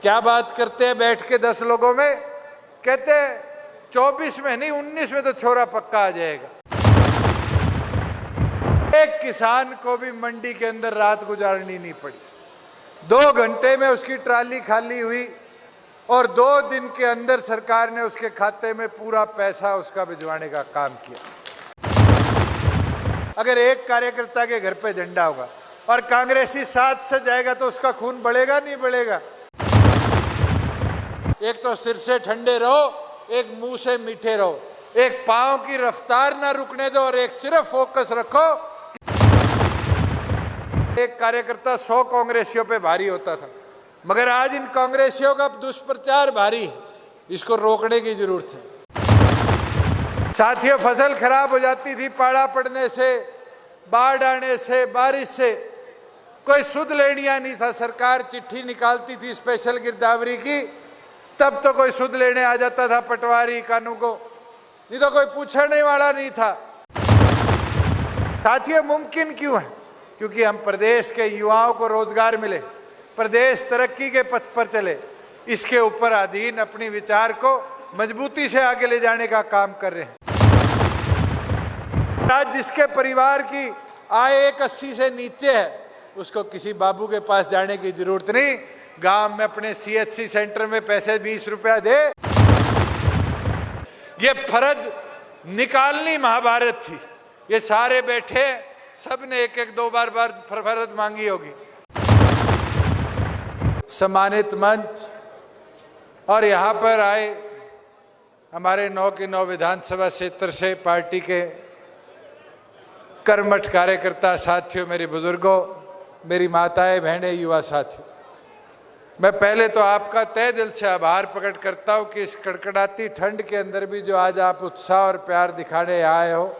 क्या बात करते हैं बैठ के 10 लोगों में, कहते हैं 24 में नहीं 19 में तो छोरा पक्का आ जाएगा। एक किसान को भी मंडी के अंदर रात गुजारनी नहीं पड़ी, 2 घंटे में उसकी ट्राली खाली हुई और 2 दिन के अंदर सरकार ने उसके खाते में पूरा पैसा उसका भिजवाने का काम किया। अगर एक कार्यकर्ता के घर पे झंडा होगा और कांग्रेसी साथ से जाएगा तो उसका खून बढ़ेगा नहीं बढ़ेगा? एक तो सिर से ठंडे रहो, एक मुंह से मीठे रहो, एक पांव की रफ्तार ना रुकने दो और एक सिर्फ फोकस रखो। एक कार्यकर्ता 100 कांग्रेसियों पे भारी होता था, मगर आज इन कांग्रेसियों का दुष्प्रचार भारी है, इसको रोकने की जरूरत है। साथियों, फसल खराब हो जाती थी पाड़ा पड़ने से, बाढ़ आने से, बारिश से, कोई सुध लेनिया नहीं था। सरकार चिट्ठी निकालती थी स्पेशल गिरदावरी की, तब तो कोई सुध लेने आ जाता था पटवारी कानू को, नहीं तो कोई पूछने वाला नहीं था। साथियों, मुमकिन क्यों है? क्योंकि हम प्रदेश के युवाओं को रोजगार मिले, प्रदेश तरक्की के पथ पर चले, इसके ऊपर अधीन अपनी विचार को मजबूती से आगे ले जाने का काम कर रहे हैं। आज जिसके परिवार की आय 180 से नीचे है, उसको किसी बाबू के पास जाने की जरूरत नहीं, गांव में अपने CHC सेंटर में पैसे 20 रुपया दे। ये फर्ज निकालनी महाभारत थी। ये सारे बैठे, सबने एक एक 2 बार फर्ज मांगी होगी। सम्मानित मंच और यहाँ पर आए हमारे 9 के 9 विधानसभा क्षेत्र से पार्टी के कर्मठ कार्यकर्ता साथियों, मेरे बुजुर्गों, मेरी माताएं, बहनें, युवा साथियों, मैं पहले तो आपका तहे दिल से आभार प्रकट करता हूं कि इस कड़कड़ाती ठंड के अंदर भी जो आज आप उत्साह और प्यार दिखाने आए हो,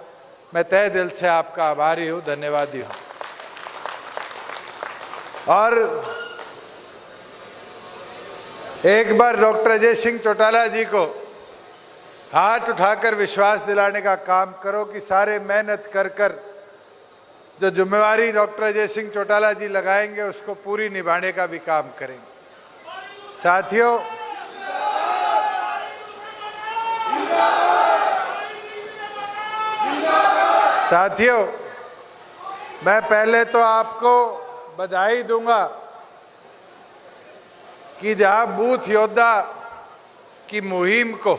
मैं तहे दिल से आपका आभारी हूं, धन्यवादी हूं। और एक बार डॉक्टर अजय सिंह चौटाला जी को हाथ उठाकर विश्वास दिलाने का काम करो कि सारे मेहनत कर जो जिम्मेवारी डॉक्टर अजय सिंह चौटाला जी लगाएंगे उसको पूरी निभाने का भी काम करेंगे। साथियों, मैं पहले तो आपको बधाई दूंगा कि जहां बूथ योद्धा की मुहिम को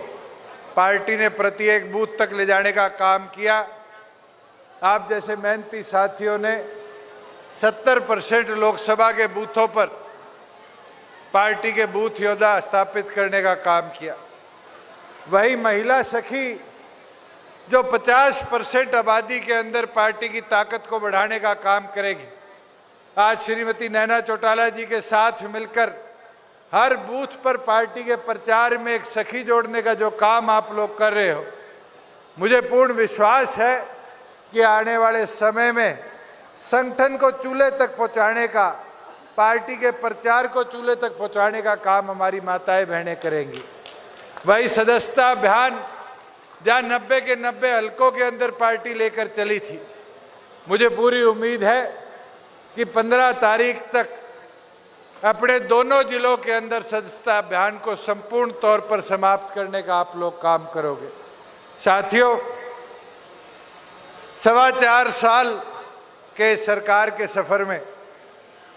पार्टी ने प्रत्येक बूथ तक ले जाने का काम किया, आप जैसे मेहनती साथियों ने 70% लोकसभा के बूथों पर पार्टी के बूथ योद्धा स्थापित करने का काम किया। वही महिला सखी जो 50% आबादी के अंदर पार्टी की ताकत को बढ़ाने का काम करेगी, आज श्रीमती नैना चौटाला जी के साथ मिलकर हर बूथ पर पार्टी के प्रचार में एक सखी जोड़ने का जो काम आप लोग कर रहे हो, मुझे पूर्ण विश्वास है कि आने वाले समय में संगठन को चूल्हे तक पहुंचाने का, पार्टी के प्रचार को चूल्हे तक पहुंचाने का काम हमारी माताएं बहनें करेंगी। वही सदस्यता अभियान जहां 90 के 90 हलकों के अंदर पार्टी लेकर चली थी, मुझे पूरी उम्मीद है कि 15 तारीख तक अपने दोनों जिलों के अंदर सदस्यता अभियान को संपूर्ण तौर पर समाप्त करने का आप लोग काम करोगे। साथियों, 4.25 साल के सरकार के सफर में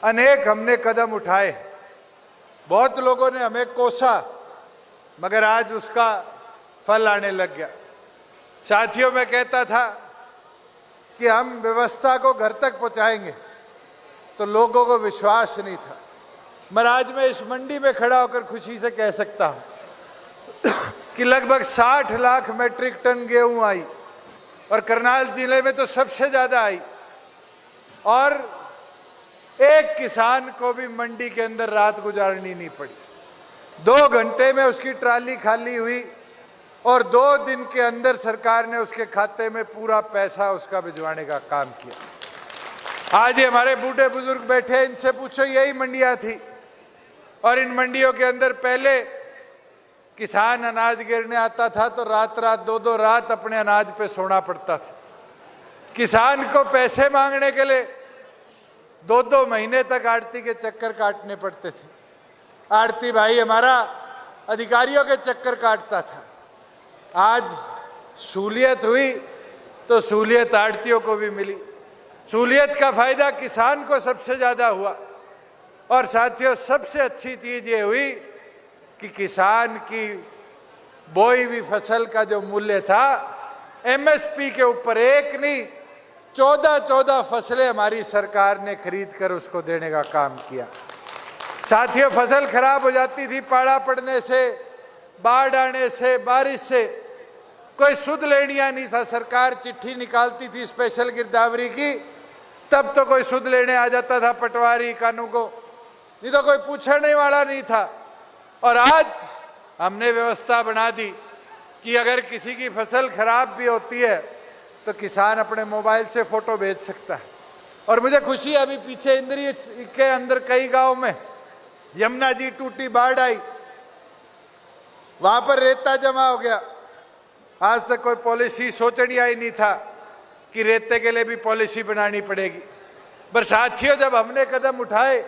अनेक हमने कदम उठाए, बहुत लोगों ने हमें कोसा, मगर आज उसका फल आने लग गया। साथियों, मैं कहता था कि हम व्यवस्था को घर तक पहुंचाएंगे, तो लोगों को विश्वास नहीं था। मगर आज मैं इस मंडी में खड़ा होकर खुशी से कह सकता हूं कि लगभग 60 लाख मेट्रिक टन गेहूं आई और करनाल जिले में तो सबसे ज्यादा आई, और एक किसान को भी मंडी के अंदर रात गुजारनी नहीं पड़ी। 2 घंटे में उसकी ट्राली खाली हुई और 2 दिन के अंदर सरकार ने उसके खाते में पूरा पैसा उसका भिजवाने का काम किया। आज ये हमारे बूढ़े बुजुर्ग बैठे, इनसे पूछो, यही मंडियां थी और इन मंडियों के अंदर पहले किसान अनाज गिरने आता था तो रात 2-2 रात अपने अनाज पे सोना पड़ता था। किसान को पैसे मांगने के लिए 2-2 महीने तक आड़ती के चक्कर काटने पड़ते थे। आड़ती भाई हमारा अधिकारियों के चक्कर काटता था। आज सहूलियत हुई तो सहूलियत आड़तियों को भी मिली। सहूलियत का फायदा किसान को सबसे ज्यादा हुआ। और साथियों, सबसे अच्छी चीज ये हुई कि किसान की बोई हुई फसल का जो मूल्य था एमएसपी के ऊपर एक नहीं 14 फसलें हमारी सरकार ने खरीद कर उसको देने का काम किया। साथियों, फसल खराब हो जाती थी पाला पड़ने से, बाढ़ आने से, बारिश से, कोई सुध लेनिया नहीं था। सरकार चिट्ठी निकालती थी स्पेशल गिरदावरी की, तब तो कोई सुध लेने आ जाता था पटवारी कानू को, नहीं तो कोई पूछने वाला नहीं था। और आज हमने व्यवस्था बना दी कि अगर किसी की फसल खराब भी होती है तो किसान अपने मोबाइल से फोटो भेज सकता है। और मुझे खुशी है, अभी पीछे इंद्री के अंदर कई गांव में यमुना जी टूटी, बाढ़ आई, वहां पर रेता जमा हो गया। आज तक कोई पॉलिसी सोचनी ही नहीं था कि रेते के लिए भी पॉलिसी बनानी पड़ेगी। पर साथियों, जब हमने कदम उठाए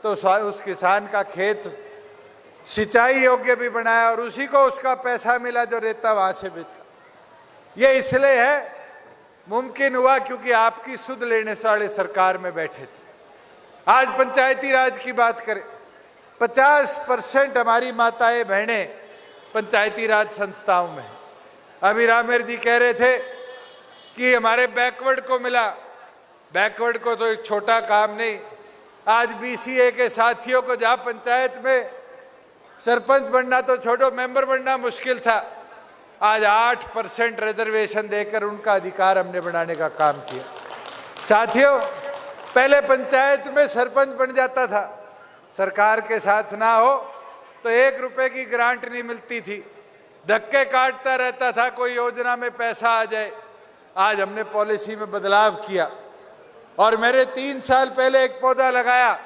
तो उस किसान का खेत सिंचाई योग्य भी बनाया और उसी को उसका पैसा मिला जो रेता वहां से बेचा। ये इसलिए है मुमकिन हुआ क्योंकि आपकी सुध लेने वाले सरकार में बैठे थे। आज पंचायती राज की बात करें, 50% हमारी माताएं बहनें पंचायती राज संस्थाओं में। अभी रामेर जी कह रहे थे कि हमारे बैकवर्ड को मिला। बैकवर्ड को तो एक छोटा काम नहीं, आज बीसीए के साथियों को जहां पंचायत में सरपंच बनना तो छोड़ो, मेंबर बनना मुश्किल था, आज 8% रिजर्वेशन देकर उनका अधिकार हमने बनाने का काम किया। साथियों, पहले पंचायत में सरपंच बन जाता था, सरकार के साथ ना हो तो 1 रुपए की ग्रांट नहीं मिलती थी, धक्के काटता रहता था कोई योजना में पैसा आ जाए। आज हमने पॉलिसी में बदलाव किया और मेरे 3 साल पहले एक पौधा लगाया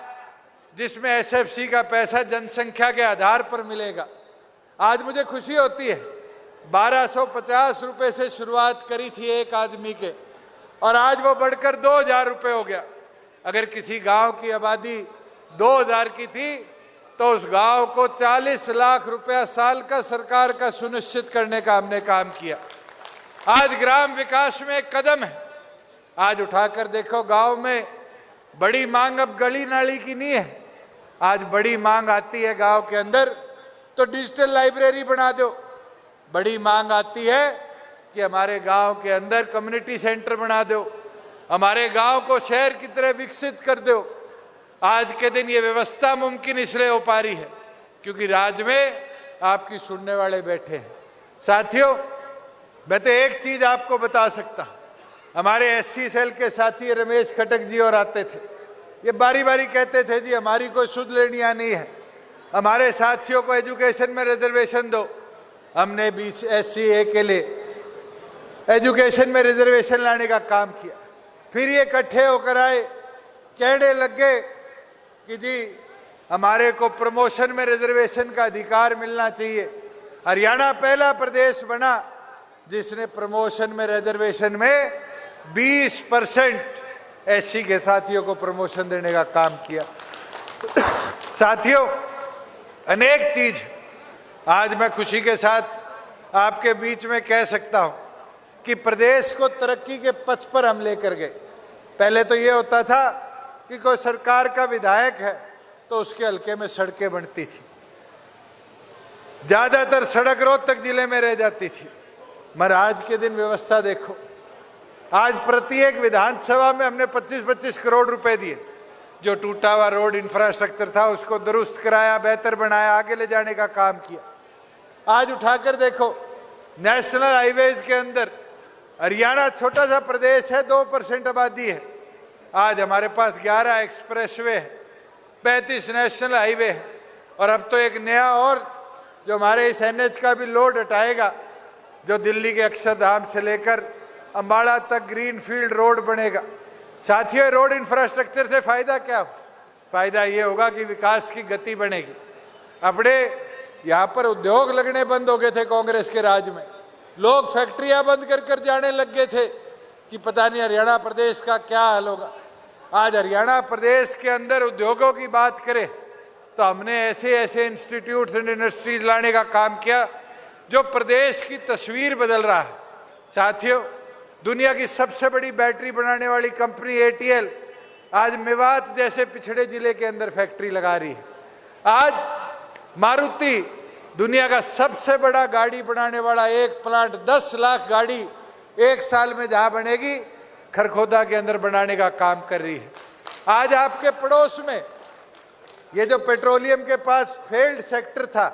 जिसमें एसएफसी का पैसा जनसंख्या के आधार पर मिलेगा। आज मुझे खुशी होती है, 1250 रुपए से शुरुआत करी थी एक आदमी के और आज वो बढ़कर 2000 रुपए हो गया। अगर किसी गांव की आबादी 2000 की थी तो उस गांव को 40 लाख रुपया साल का सरकार का सुनिश्चित करने का हमने काम किया। आज ग्राम विकास में एक कदम है। आज उठाकर देखो, गांव में बड़ी मांग अब गली नाली की नहीं है, आज बड़ी मांग आती है गांव के अंदर तो डिजिटल लाइब्रेरी बना दो। बड़ी मांग आती है कि हमारे गांव के अंदर कम्युनिटी सेंटर बना दो, हमारे गांव को शहर की तरह विकसित कर दो। आज के दिन ये व्यवस्था मुमकिन इसलिए हो पा रही है क्योंकि राज्य में आपकी सुनने वाले बैठे हैं। साथियों, मैं तो एक चीज आपको बता सकता हूं, हमारे एससी सेल के साथी रमेश खटक जी और आते थे, ये बारी बारी कहते थे जी हमारी कोई सुध लेनिया नहीं है, हमारे साथियों को एजुकेशन में रिजर्वेशन दो। हमने SCA के लिए एजुकेशन में रिजर्वेशन लाने का काम किया। फिर ये इकट्ठे होकर आए, कहने लग गए कि जी हमारे को प्रमोशन में रिजर्वेशन का अधिकार मिलना चाहिए। हरियाणा पहला प्रदेश बना जिसने प्रमोशन में रिजर्वेशन में 20% SC के साथियों को प्रमोशन देने का काम किया। साथियों, अनेक चीज आज मैं खुशी के साथ आपके बीच में कह सकता हूं कि प्रदेश को तरक्की के पथ पर हम लेकर गए। पहले तो ये होता था कि कोई सरकार का विधायक है तो उसके हल्के में सड़कें बनती थी, ज्यादातर सड़क रोहतक जिले में रह जाती थी। मगर आज के दिन व्यवस्था देखो, आज प्रत्येक विधानसभा में हमने 25-25 करोड़ रुपए दिए। जो टूटा हुआ रोड इंफ्रास्ट्रक्चर था उसको दुरुस्त कराया, बेहतर बनाया, आगे ले जाने का काम किया। आज उठाकर देखो, नेशनल हाईवेज के अंदर हरियाणा छोटा सा प्रदेश है, 2% आबादी है, आज हमारे पास 11 एक्सप्रेसवे है, 35 नेशनल हाईवे है और अब तो एक नया और जो हमारे इस NH का भी लोड हटाएगा, जो दिल्ली के अक्षरधाम से लेकर अंबाला तक ग्रीन फील्ड रोड बनेगा। साथियों, रोड इंफ्रास्ट्रक्चर से फायदा क्या हो? फायदा ये होगा कि विकास की गति बढ़ेगी। अपने यहाँ पर उद्योग लगने बंद हो गए थे कांग्रेस के राज में, लोग फैक्ट्रियां बंद कर कर जाने लग गए थे कि पता नहीं हरियाणा प्रदेश का क्या हाल होगा। आज हरियाणा प्रदेश के अंदर उद्योगों की बात करें तो हमने ऐसे ऐसे इंस्टीट्यूट्स एंड इंडस्ट्रीज लाने का काम किया जो प्रदेश की तस्वीर बदल रहा है। साथियों, दुनिया की सबसे बड़ी बैटरी बनाने वाली कंपनी ATL आज मेवात जैसे पिछड़े जिले के अंदर फैक्ट्री लगा रही है। आज मारुति दुनिया का सबसे बड़ा गाड़ी बनाने वाला एक प्लांट 10 लाख गाड़ी एक साल में जहां बनेगी खरखोदा के अंदर बनाने का काम कर रही है। आज आपके पड़ोस में ये जो पेट्रोलियम के पास फेल्ड सेक्टर था,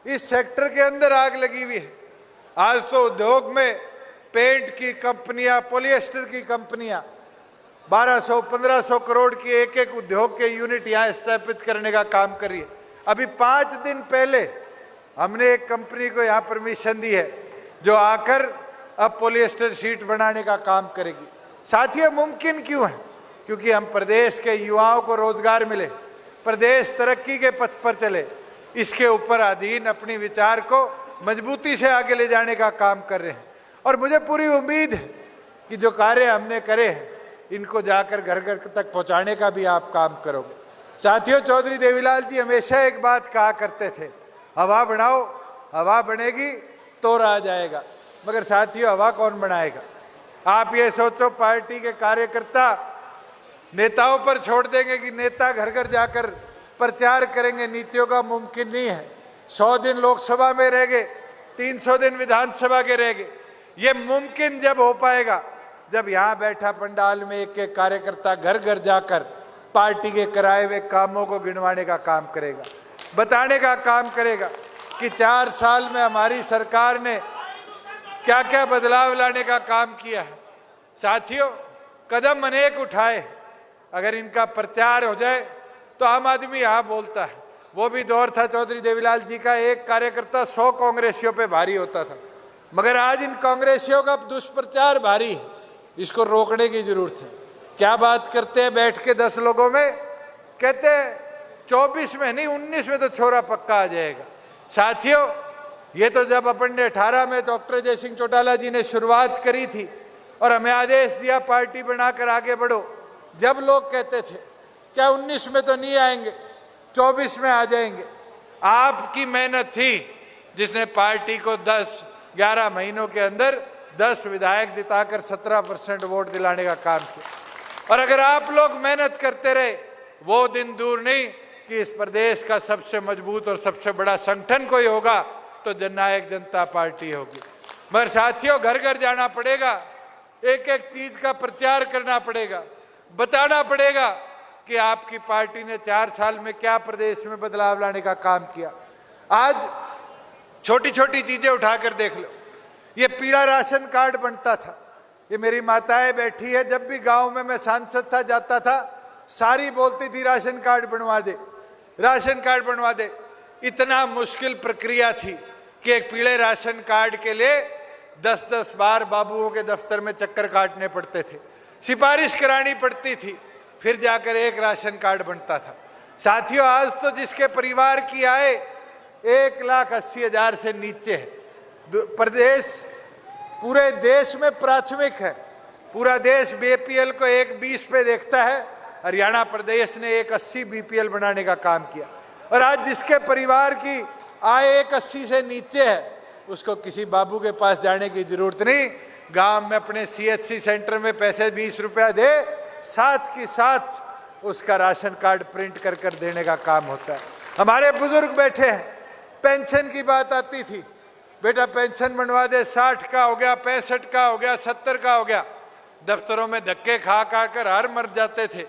इस सेक्टर के अंदर आग लगी हुई है। आज तो उद्योग में पेंट की कंपनियां, पॉलिएस्टर की कंपनियां 1200-1500 करोड़ की एक एक उद्योग के यूनिट यहाँ स्थापित करने का काम कर रही है। अभी 5 दिन पहले हमने एक कंपनी को यहाँ परमिशन दी है जो आकर अब पॉलिएस्टर शीट बनाने का काम करेगी। साथियों, मुमकिन क्यों है? क्योंकि हम प्रदेश के युवाओं को रोजगार मिले, प्रदेश तरक्की के पथ पर चले, इसके ऊपर अधीन अपनी विचार को मजबूती से आगे ले जाने का काम कर रहे हैं। और मुझे पूरी उम्मीद है कि जो कार्य हमने करे हैं इनको जाकर घर घर तक पहुंचाने का भी आप काम करोगे। साथियों, चौधरी देवीलाल जी हमेशा एक बात कहा करते थे, हवा बनाओ, हवा बनेगी तो आ जाएगा। मगर साथियों, हवा कौन बनाएगा? आप ये सोचो पार्टी के कार्यकर्ता नेताओं पर छोड़ देंगे कि नेता घर घर जाकर प्रचार करेंगे, नीतियों का मुमकिन नहीं है। 100 दिन लोकसभा में रह गए, 300 दिन विधानसभा के रह गए। ये मुमकिन जब हो पाएगा जब यहाँ बैठा पंडाल में एक एक कार्यकर्ता घर घर जाकर पार्टी के कराए हुए कामों को गिनवाने का काम करेगा, बताने का काम करेगा कि 4 साल में हमारी सरकार ने क्या क्या बदलाव लाने का काम किया है। साथियों, कदम अनेक उठाए, अगर इनका प्रचार हो जाए तो आम आदमी यहाँ बोलता है। वो भी दौर था चौधरी देवीलाल जी का, एक कार्यकर्ता 100 कांग्रेसियों पे भारी होता था। मगर आज इन कांग्रेसियों का दुष्प्रचार भारी है, इसको रोकने की जरूरत है। क्या बात करते हैं बैठ के 10 लोगों में, कहते हैं 24 में नहीं 19 में तो छोरा पक्का आ जाएगा। साथियों, ये तो जब अपन ने 18 में डॉक्टर अजय सिंह चौटाला जी ने शुरुआत करी थी और हमें आदेश दिया पार्टी बनाकर आगे बढ़ो, जब लोग कहते थे क्या 19 में तो नहीं आएंगे, 24 में आ जाएंगे। आपकी मेहनत थी जिसने पार्टी को 10-11 महीनों के अंदर 10 विधायक जिताकर 17% वोट दिलाने का काम किया। और अगर आप लोग मेहनत करते रहे, वो दिन दूर नहीं कि इस प्रदेश का सबसे मजबूत और सबसे बड़ा संगठन कोई होगा तो जननायक जनता पार्टी होगी। मगर साथियों, घर घर जाना पड़ेगा, एक एक चीज का प्रचार करना पड़ेगा, बताना पड़ेगा कि आपकी पार्टी ने 4 साल में क्या प्रदेश में बदलाव लाने का काम किया। आज छोटी छोटी चीजें उठाकर देख लो, ये पीला राशन कार्ड बनता था, ये मेरी माताएं बैठी है, जब भी गांव में मैं सांसद था जाता था, सारी बोलती थी राशन कार्ड बनवा दे, राशन कार्ड बनवा दे। इतना मुश्किल प्रक्रिया थी कि एक पीले राशन कार्ड के लिए 10-10 बार बाबुओं के दफ्तर में चक्कर काटने पड़ते थे, सिफारिश करानी पड़ती थी, फिर जाकर एक राशन कार्ड बनता था। साथियों, आज तो जिसके परिवार की आय 1,80,000 से नीचे है, प्रदेश पूरे देश में प्राथमिक है। पूरा देश BPL को 1,20 पे देखता है, हरियाणा प्रदेश ने 1,80 BPL बनाने का काम किया। और आज जिसके परिवार की आय 1,80 से नीचे है, उसको किसी बाबू के पास जाने की जरूरत नहीं, गांव में अपने CHC सेंटर में पैसे 20 रुपया दे, साथ के साथ उसका राशन कार्ड प्रिंट कर कर देने का काम होता है। हमारे बुजुर्ग बैठे हैं, पेंशन की बात आती थी, बेटा पेंशन बनवा दे, 60 का हो गया, 65 का हो गया, 70 का हो गया। दफ्तरों में धक्के खा खा कर हार मर जाते थे,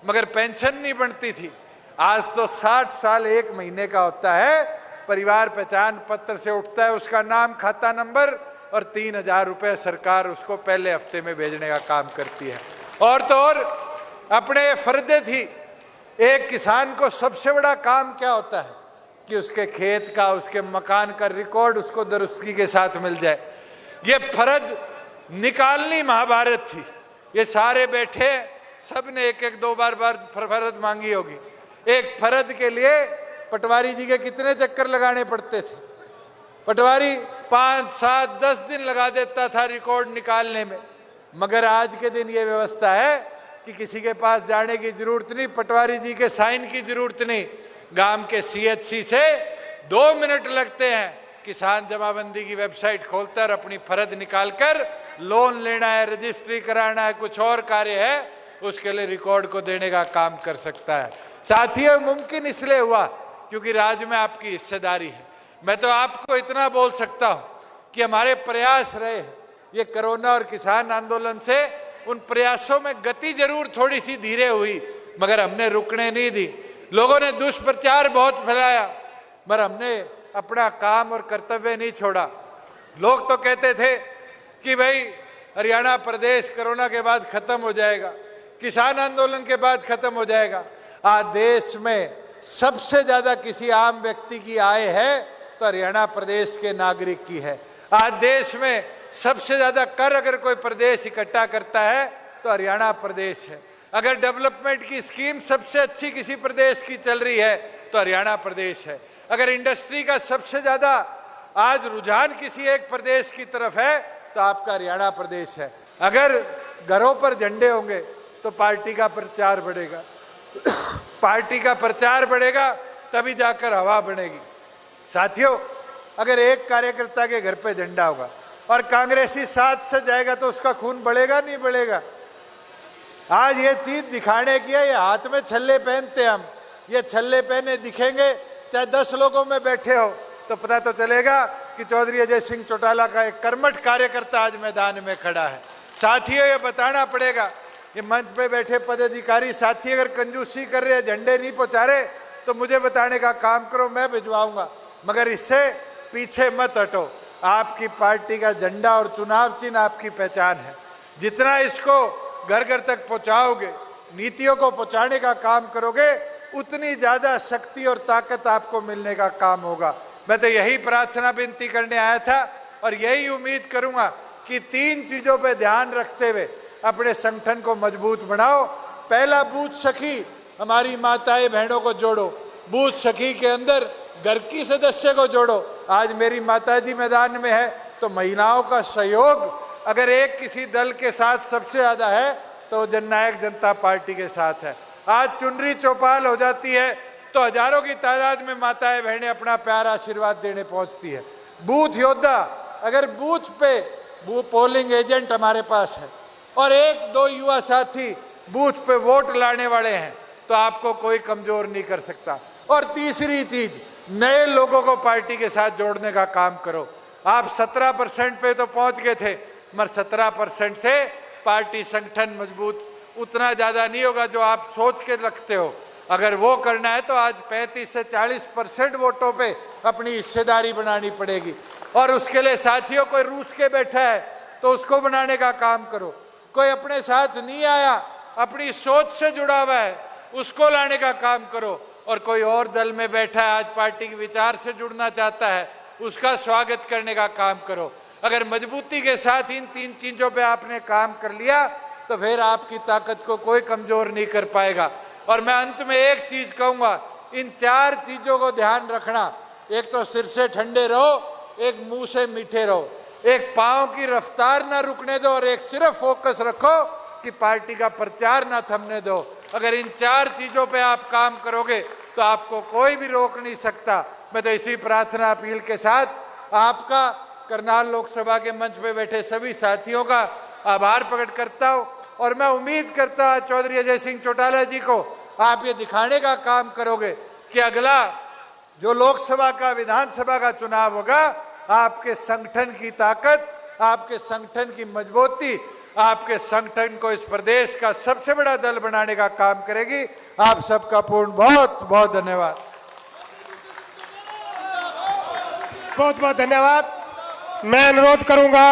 मगर पेंशन नहीं बनती थी। आज तो 60 साल 1 महीने का होता है, परिवार पहचान पत्र से उठता है, उसका नाम, खाता नंबर और 3,000 रुपये सरकार उसको पहले हफ्ते में भेजने का काम करती है। और तो और अपने फर्दे थी, एक किसान को सबसे बड़ा काम क्या होता है कि उसके खेत का, उसके मकान का रिकॉर्ड उसको दुरुस्ती के साथ मिल जाए। ये फर्ज निकालनी महाभारत थी। ये सारे बैठे, सब ने एक एक 2 बार फर्ज मांगी होगी। एक फर्ज के लिए पटवारी जी के कितने चक्कर लगाने पड़ते थे। पटवारी 5, 7, 10 दिन लगा देता था रिकॉर्ड निकालने में। मगर आज के दिन ये व्यवस्था है कि किसी के पास जाने की जरूरत नहीं, पटवारी जी के साइन की जरूरत नहीं, गांव के सीएचसी से 2 मिनट लगते हैं। किसान जमाबंदी की वेबसाइट खोलता है और अपनी फर्द निकालकर लोन लेना है, रजिस्ट्री कराना है, कुछ और कार्य है, उसके लिए रिकॉर्ड को देने का काम कर सकता है। साथियों, मुमकिन इसलिए हुआ क्योंकि राज्य में आपकी हिस्सेदारी है। मैं तो आपको इतना बोल सकता हूं कि हमारे प्रयास रहे, ये कोरोना और किसान आंदोलन से उन प्रयासों में गति जरूर थोड़ी सी धीरे हुई, मगर हमने रुकने नहीं दी। लोगों ने दुष्प्रचार बहुत फैलाया, मगर हमने अपना काम और कर्तव्य नहीं छोड़ा। लोग तो कहते थे कि भाई हरियाणा प्रदेश कोरोना के बाद खत्म हो जाएगा, किसान आंदोलन के बाद खत्म हो जाएगा। आज देश में सबसे ज्यादा किसी आम व्यक्ति की आय है तो हरियाणा प्रदेश के नागरिक की है। आज देश में सबसे ज्यादा कर अगर कोई प्रदेश इकट्ठा करता है तो हरियाणा प्रदेश है। अगर डेवलपमेंट की स्कीम सबसे अच्छी किसी प्रदेश की चल रही है तो हरियाणा प्रदेश है। अगर इंडस्ट्री का सबसे ज्यादा आज रुझान किसी एक प्रदेश की तरफ है तो आपका हरियाणा प्रदेश है। अगर घरों पर झंडे होंगे तो पार्टी का प्रचार बढ़ेगा, पार्टी का प्रचार बढ़ेगा तभी जाकर हवा बनेगी। साथियों, अगर एक कार्यकर्ता के घर पे झंडा होगा और कांग्रेसी साथ से जाएगा तो उसका खून बढ़ेगा नहीं बढ़ेगा? आज ये चीज दिखाने की है, ये हाथ में छल्ले पहनते हम, ये छल्ले पहने दिखेंगे चाहे 10 लोगों में बैठे हो तो पता तो चलेगा कि चौधरी अजय सिंह चौटाला का एक कर्मठ कार्यकर्ता आज मैदान में खड़ा है। साथियों, ये बताना पड़ेगा, ये मंच पे बैठे पदाधिकारी साथी अगर कंजूसी कर रहे, झंडे नहीं पहुंचा रहे तो मुझे बताने का काम करो, मैं भिजवाऊंगा, मगर इससे पीछे मत हटो। आपकी पार्टी का झंडा और चुनाव चिन्ह आपकी पहचान है। जितना इसको घर घर तक पहुंचाओगे, नीतियों को पहुंचाने का काम करोगे, उतनी ज्यादा शक्ति और ताकत आपको मिलने का काम होगा। मैं तो यही प्रार्थना विनती करने आया था और यही उम्मीद करूंगा कि 3 चीजों पे ध्यान रखते हुए अपने संगठन को मजबूत बनाओ। पहला, बूथ सखी, हमारी माताएं बहनों को जोड़ो। बूथ सखी के अंदर घर की सदस्य को जोड़ो। आज मेरी माताजी मैदान में है तो महिलाओं का सहयोग अगर एक किसी दल के साथ सबसे ज्यादा है तो जननायक जनता पार्टी के साथ है। आज चुनरी चौपाल हो जाती है तो हजारों की तादाद में माताएं बहनें अपना प्यार आशीर्वाद देने पहुंचती है। बूथ योद्धा, अगर बूथ पे पोलिंग एजेंट हमारे पास है और 1-2 युवा साथी बूथ पे वोट लाने वाले हैं तो आपको कोई कमजोर नहीं कर सकता। और तीसरी चीज, नए लोगों को पार्टी के साथ जोड़ने का काम करो। आप 17% पे तो पहुंच गए थे, मगर 17% से पार्टी संगठन मजबूत उतना ज्यादा नहीं होगा जो आप सोच के रखते हो। अगर वो करना है तो आज 35 से 40% वोटों पे अपनी हिस्सेदारी बनानी पड़ेगी। और उसके लिए साथियों, कोई रूस के बैठा है तो उसको बनाने का काम करो। कोई अपने साथ नहीं आया, अपनी सोच से जुड़ा हुआ है, उसको लाने का काम करो। और कोई और दल में बैठा है, आज पार्टी के विचार से जुड़ना चाहता है, उसका स्वागत करने का काम करो। अगर मजबूती के साथ इन 3 चीजों पे आपने काम कर लिया तो फिर आपकी ताकत को कोई कमजोर नहीं कर पाएगा। और मैं अंत में एक चीज कहूंगा, इन 4 चीजों को ध्यान रखना। एक तो सिर से ठंडे रहो, एक मुंह से मीठे रहो, एक पांव की रफ्तार ना रुकने दो और एक सिर्फ फोकस रखो कि पार्टी का प्रचार ना थमने दो। अगर इन 4 चीजों पे आप काम करोगे तो आपको कोई भी रोक नहीं सकता। मैं तो इसी प्रार्थना अपील के साथ आपका, करनाल लोकसभा के मंच पे बैठे सभी साथियों का आभार प्रकट करता हूं। और मैं उम्मीद करता हूं चौधरी अजय सिंह चौटाला जी को आप ये दिखाने का काम करोगे कि अगला जो लोकसभा का, विधानसभा का चुनाव होगा, आपके संगठन की ताकत, आपके संगठन की मजबूती, आपके संगठन को इस प्रदेश का सबसे बड़ा दल बनाने का काम करेगी। आप सबका पूर्ण बहुत बहुत धन्यवाद। बहुत बहुत धन्यवाद। मैं अनुरोध करूंगा